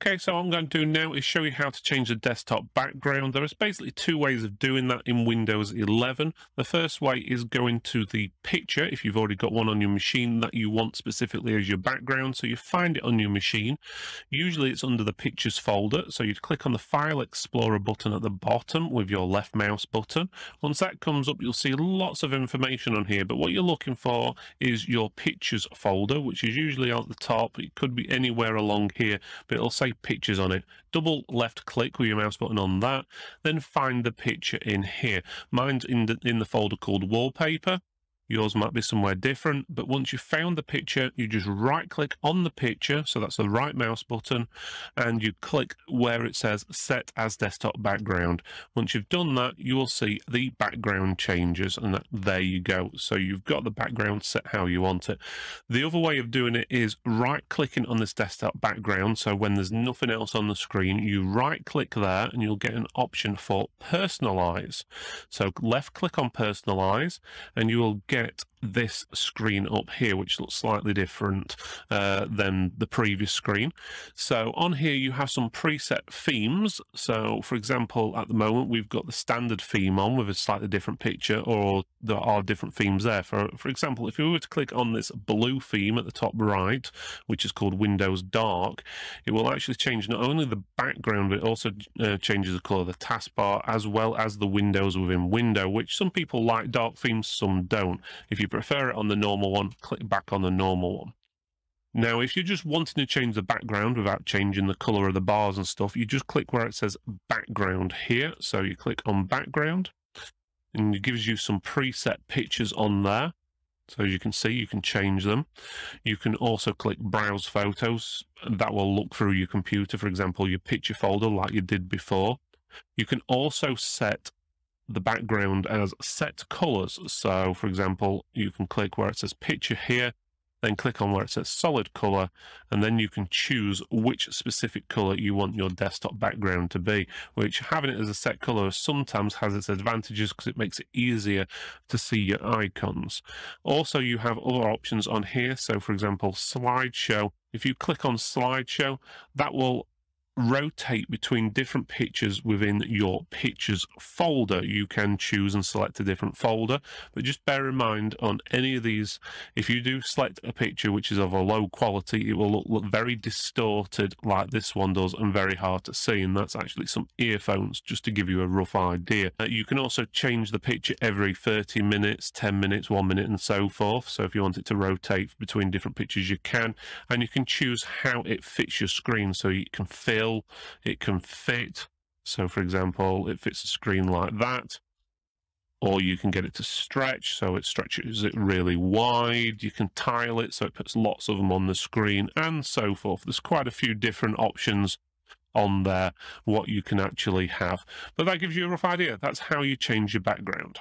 Okay, so what I'm going to do now is show you how to change the desktop background. There is basically two ways of doing that in Windows 11. The first way is going to the picture, if you've already got one on your machine that you want specifically as your background. So you find it on your machine. Usually it's under the Pictures folder. So you'd click on the File Explorer button at the bottom with your left mouse button. Once that comes up, you'll see lots of information on here. But what you're looking for is your Pictures folder, which is usually at the top. It could be anywhere along here, but it'll say Pictures on it. Double left click with your mouse button on that, then find the picture in here. Mine's in the folder called Wallpaper. Yours might be somewhere different, but once you've found the picture, you just right click on the picture, so that's the right mouse button, and you click where it says Set as Desktop Background. Once you've done that, you will see the background changes, and there you go. So you've got the background set how you want it. The other way of doing it is right clicking on this desktop background, so when there's nothing else on the screen, you right click there and you'll get an option for Personalize. So left click on Personalize and you will get this screen up here, which looks slightly different than the previous screen. So on here you have some preset themes. So for example, at the moment we've got the standard theme on with a slightly different picture, or there are different themes there. For example, if we were to click on this blue theme at the top right, which is called Windows Dark, it will actually change not only the background, but it also changes the color of the taskbar as well as the windows within Windows, which some people like dark themes, some don't. If you prefer it on the normal one, click back on the normal one. Now, if you're just wanting to change the background without changing the color of the bars and stuff, you just click where it says background here. So you click on background and it gives you some preset pictures on there. So as you can see, you can change them. You can also click browse photos. That will look through your computer, for example, your picture folder like you did before. You can also set the background as set colors. So for example, you can click where it says picture here, then click on where it says solid color, and then you can choose which specific color you want your desktop background to be, which having it as a set color sometimes has its advantages because it makes it easier to see your icons. Also, you have other options on here. So for example, slideshow. If you click on slideshow, that will rotate between different pictures within your pictures folder. You can choose and select a different folder, but just bear in mind on any of these, if you do select a picture which is of a low quality, it will look very distorted like this one does and very hard to see, and that's actually some earphones, just to give you a rough idea. You can also change the picture every 30 minutes, 10 minutes, 1 minute and so forth. So if you want it to rotate between different pictures, you can, and you can choose how it fits your screen. So you can fill, it can fit. So for example, it fits the screen like that, or you can get it to stretch, so it stretches it really wide. You can tile it so it puts lots of them on the screen and so forth. There's quite a few different options on there what you can actually have, but that gives you a rough idea. That's how you change your background.